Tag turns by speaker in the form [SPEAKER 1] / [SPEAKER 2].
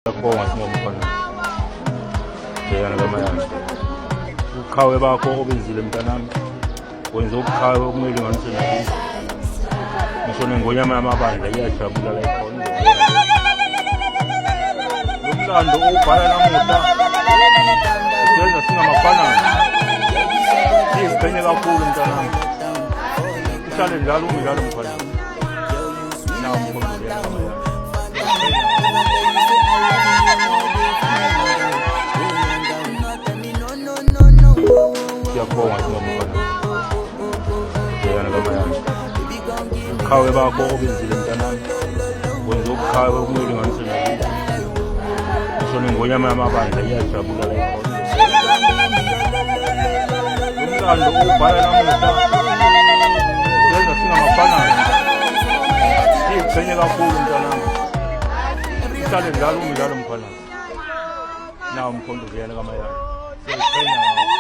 [SPEAKER 1] Ngiyabonga singomkhona bhekana kamayana ubuqhawe bakho obenzile mntanami wenza ubuqhawe okumele unganise nakithi ngisho nengonyama yamabandla iyajabula la ikhona lomlando owubhala namuhla usenza singamafanana siyiziqhenye kakhulu mntanami uhlale njalo umdlalo mkhona nawo mkhondolela kamayana ngiyabonga singomkhona bhekana kamayana ubuqhawe bakho obenzile mntanami wenza ubuqhawe okumele unganise nakithi ngisho nengonyama yamabandla iyajabula la ikhona lomlando owubhala namuhla usenza singamafanana siyiziqhenye kakhulu mntanami uhlale njalo umdlalo mkhona nawo mkhondolela kamayana siyaziqhenya